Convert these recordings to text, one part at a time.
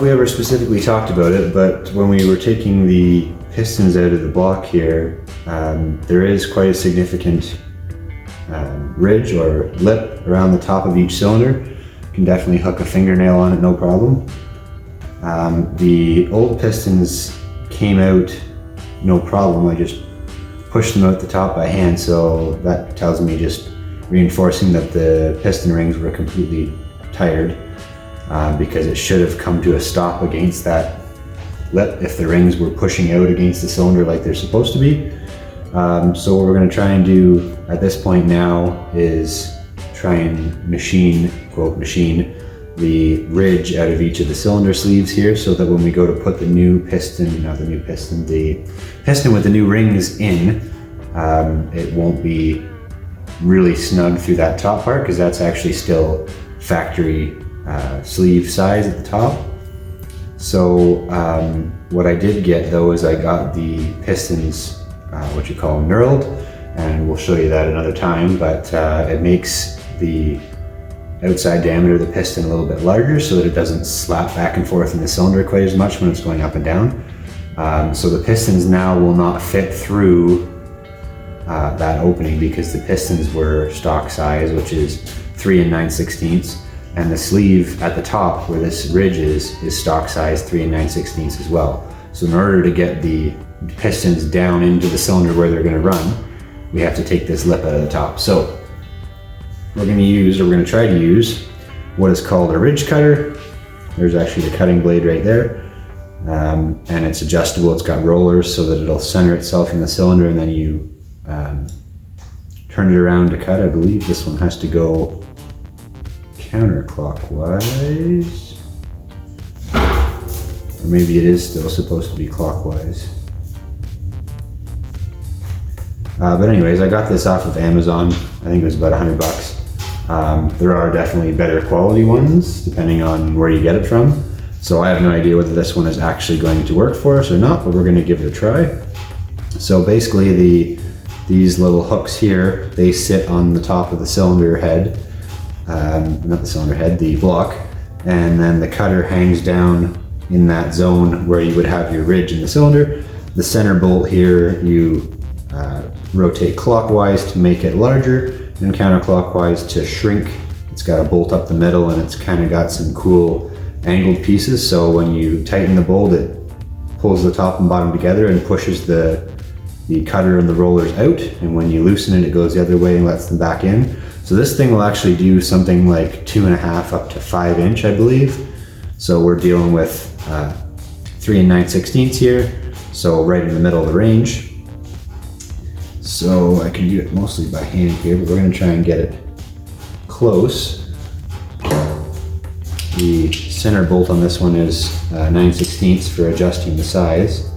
we ever specifically talked about it, but when we were taking the pistons out of the block here, there is quite a significant ridge or lip around the top of each cylinder. You can definitely hook a fingernail on it, no problem. The old pistons came out no problem. I just pushed them out the top by hand, so that tells me just reinforcing that the piston rings were completely tired, because it should have come to a stop against that lip if the rings were pushing out against the cylinder like they're supposed to be. So what we're going to try and do at this point now is try and machine, quote machine, the ridge out of each of the cylinder sleeves here, so that when we go to put the new piston, not the new piston, the piston with the new rings in, it won't be really snug through that top part, because that's actually still factory sleeve size at the top. So what I did get though is I got the pistons, what you call knurled, and we'll show you that another time, but it makes the outside diameter of the piston a little bit larger so that it doesn't slap back and forth in the cylinder quite as much when it's going up and down. So the pistons now will not fit through that opening, because the pistons were stock size, which is 3 9/16, and the sleeve at the top where this ridge is stock size 3 9/16 as well. So in order to get the pistons down into the cylinder where they're going to run, we have to take this lip out of the top. So we're going to try to use what is called a ridge cutter. There's actually the cutting blade right there, and it's adjustable. It's got rollers so that it'll center itself in the cylinder, and then you turn it around to cut. I believe this one has to go counterclockwise, or maybe it is still supposed to be clockwise. But anyways, I got this off of Amazon. I think it was about $100. There are definitely better quality ones depending on where you get it from. So I have no idea whether this one is actually going to work for us or not, but we're going to give it a try. So basically these little hooks here, they sit on the top of the cylinder head, not the cylinder head, the block, and then the cutter hangs down in that zone where you would have your ridge in the cylinder. The center bolt here, you rotate clockwise to make it larger, and counterclockwise to shrink. It's got a bolt up the middle, and it's kind of got some cool angled pieces, so when you tighten the bolt, it pulls the top and bottom together and pushes the cutter and the rollers out, and when you loosen it, it goes the other way and lets them back in. So this thing will actually do something like 2.5 up to 5 inch, I believe. So we're dealing with 3 9/16 here, so right in the middle of the range. So I can do it mostly by hand here, but we're going to try and get it close. The center bolt on this one is 9/16 for adjusting the size.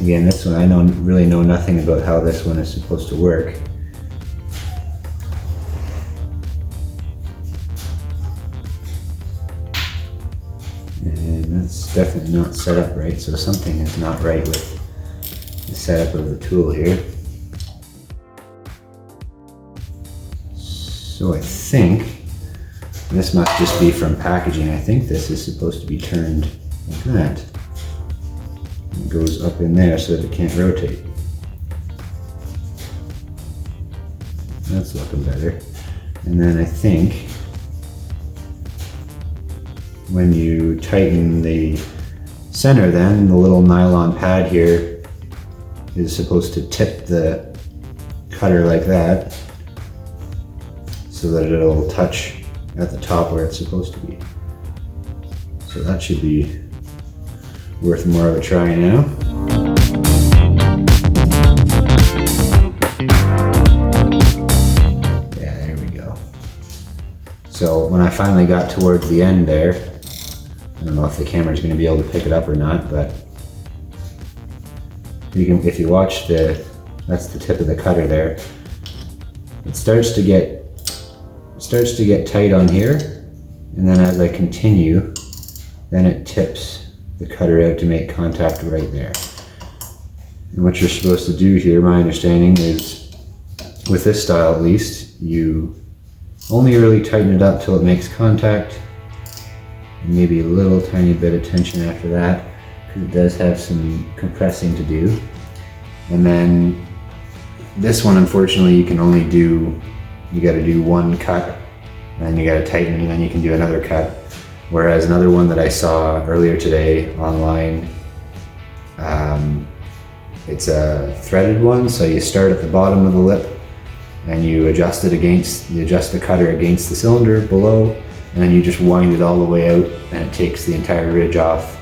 Again, this one, I really know nothing about how this one is supposed to work. And that's definitely not set up right, so something is not right with the setup of the tool here. So I think this must just be from packaging. I think this is supposed to be turned like that. It goes up in there so that it can't rotate. That's looking better. And then I think when you tighten the center, then the little nylon pad here is supposed to tip the cutter like that so that it'll touch at the top where it's supposed to be. So that should be worth more of a try now. Yeah, there we go. So when I finally got towards the end there, I don't know if the camera's going to be able to pick it up or not, but you can, if you watch that's the tip of the cutter there. It starts to get tight on here, and then as I continue, then it tips the cutter out to make contact right there. And what you're supposed to do here, my understanding is, with this style at least, you only really tighten it up till it makes contact, and maybe a little tiny bit of tension after that, because it does have some compressing to do. And then this one, unfortunately, you can only do, you got to do one cut, and then you got to tighten, and then you can do another cut. Whereas another one that I saw earlier today online, it's a threaded one, so you start at the bottom of the lip and you adjust it against, you adjust the cutter against the cylinder below, and then you just wind it all the way out, and it takes the entire ridge off,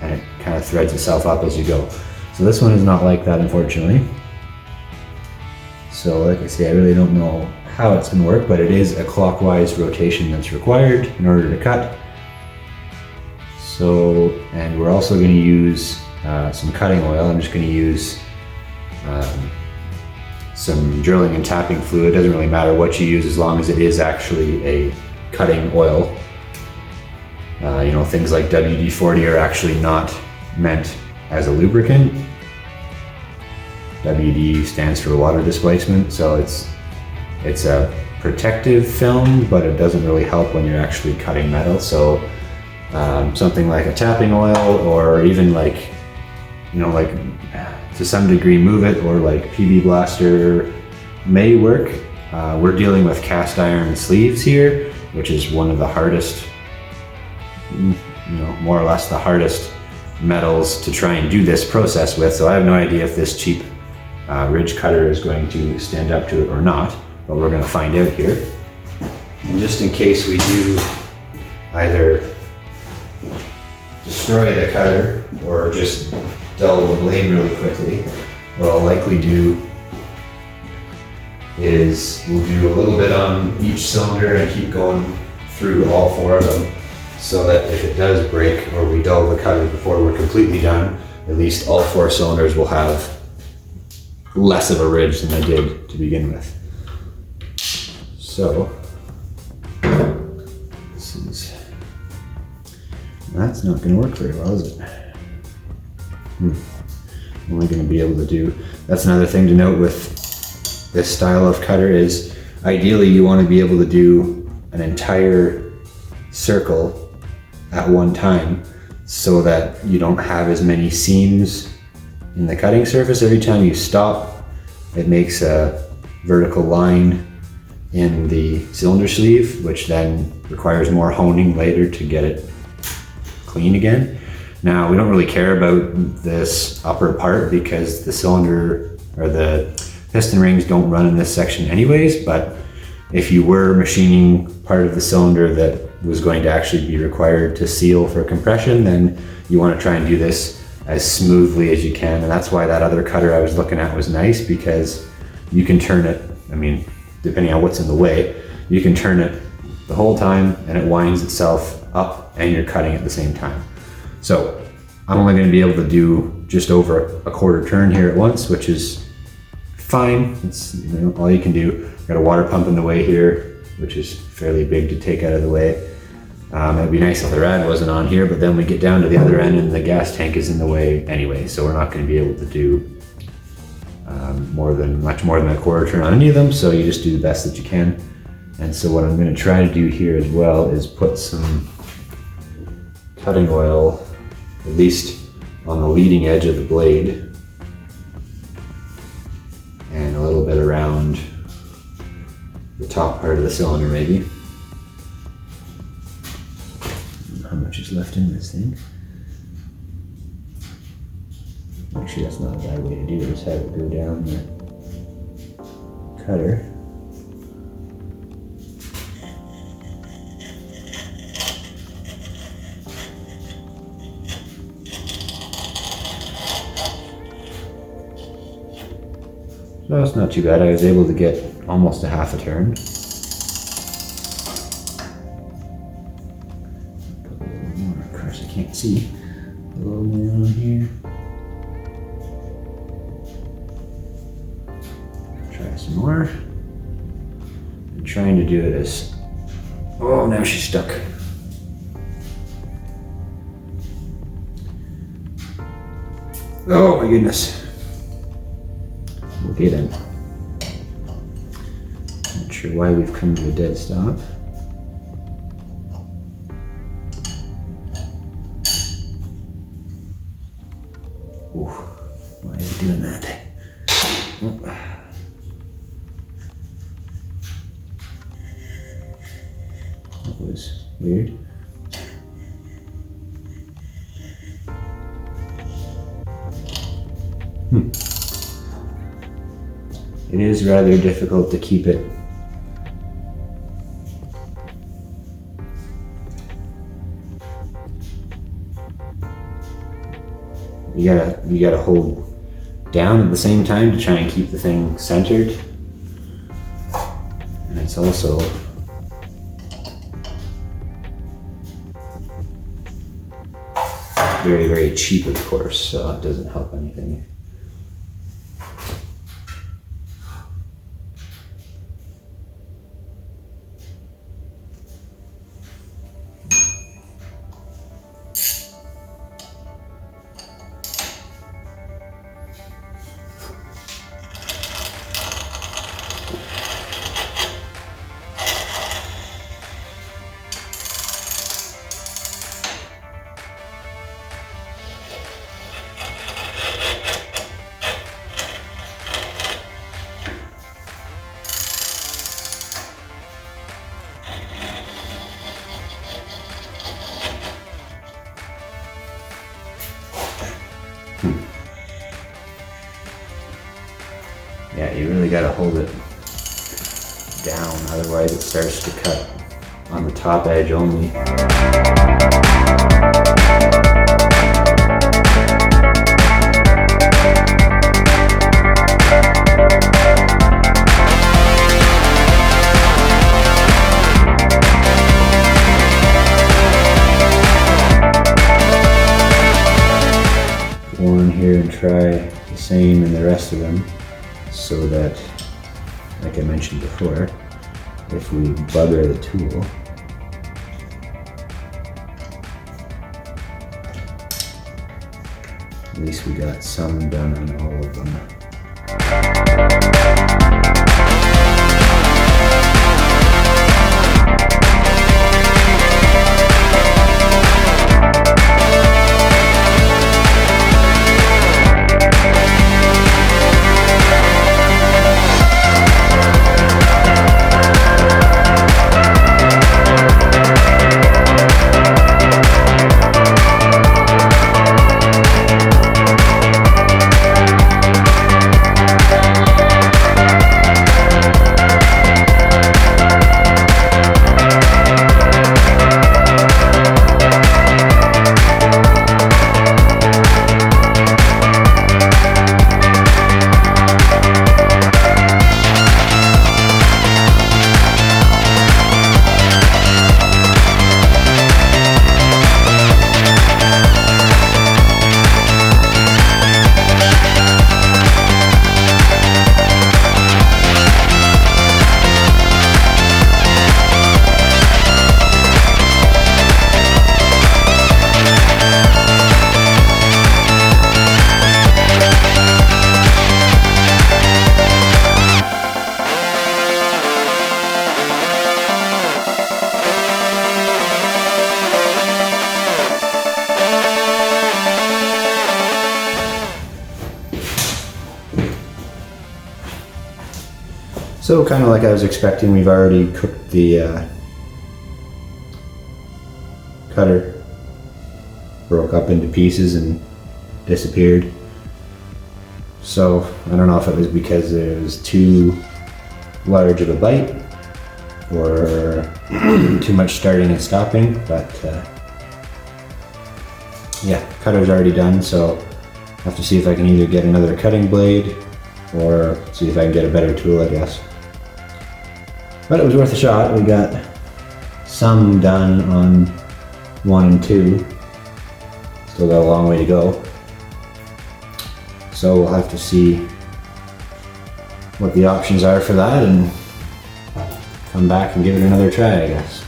and it kind of threads itself up as you go. So this one is not like that, unfortunately. So like I say, I really don't know how it's going to work, but it is a clockwise rotation that's required in order to cut. So, and we're also going to use some cutting oil. I'm just going to use some drilling and tapping fluid. It doesn't really matter what you use as long as it is actually a cutting oil. You know, things like WD-40 are actually not meant as a lubricant. WD stands for water displacement, so it's a protective film, but it doesn't really help when you're actually cutting metal. So something like a tapping oil, or even like, you know, like to some degree Move It or like PB Blaster may work. We're dealing with cast iron sleeves here, which is one of the hardest, you know, more or less the hardest metals to try and do this process with. So I have no idea if this cheap ridge cutter is going to stand up to it or not, but we're going to find out here. And just in case we do either destroy the cutter or just dull the blade really quickly, what I'll likely do is we'll do a little bit on each cylinder and keep going through all four of them, so that if it does break or we dull the cutter before we're completely done, at least all four cylinders will have less of a ridge than they did to begin with. So this is, that's not going to work very well, is it? Only going to be able to do, that's another thing to note with this style of cutter is ideally you want to be able to do an entire circle at one time, so that you don't have as many seams in the cutting surface. Every time you stop, it makes a vertical line in the cylinder sleeve, which then requires more honing later to get it clean again. Now, we don't really care about this upper part because the cylinder or the piston rings don't run in this section anyways, but if you were machining part of the cylinder that was going to actually be required to seal for compression, then you want to try and do this as smoothly as you can. And that's why that other cutter I was looking at was nice, because you can turn it, I mean, depending on what's in the way, you can turn it the whole time and it winds itself up and you're cutting at the same time. So I'm only going to be able to do just over a quarter turn here at once, which is fine. It's, you know, all you can do. Got a water pump in the way here, which is fairly big to take out of the way. It'd be nice if the rad wasn't on here, but then we get down to the other end and the gas tank is in the way anyway, so we're not going to be able to do much more than a quarter turn on any of them, so you just do the best that you can. And so what I'm going to try to do here as well is put some cutting oil, at least on the leading edge of the blade, and a little bit around the top part of the cylinder maybe. How much is left in this thing? Actually, that's not a bad way to do it. Just have it go down the cutter. So that's not too bad. I was able to get almost a half a turn. Put a little more. Of course, I can't see. A little more on here. Try some more. I'm trying to do it as... Oh, now she's stuck. Oh my goodness. again. Not sure why we've come to a dead stop. Ooh, why is it doing that? Oh. That was weird. It is rather difficult to keep it. You gotta hold down at the same time to try and keep the thing centered. And it's also very, very cheap, of course, so it doesn't help anything. Yeah, you really gotta hold it down, otherwise it starts to cut on the top edge only. Go on here and try the same in the rest of them, so that, like I mentioned before, if we bugger the tool, at least we got some done on all of them. So kind of like I was expecting, we've already cooked the cutter, broke up into pieces and disappeared. So I don't know if it was because it was too large of a bite or too much starting and stopping, but yeah, cutter's already done, so I have to see if I can either get another cutting blade or see if I can get a better tool, I guess. But it was worth a shot. We got some done on 1 and 2. Still got a long way to go. So we'll have to see what the options are for that and come back and give it another try, I guess.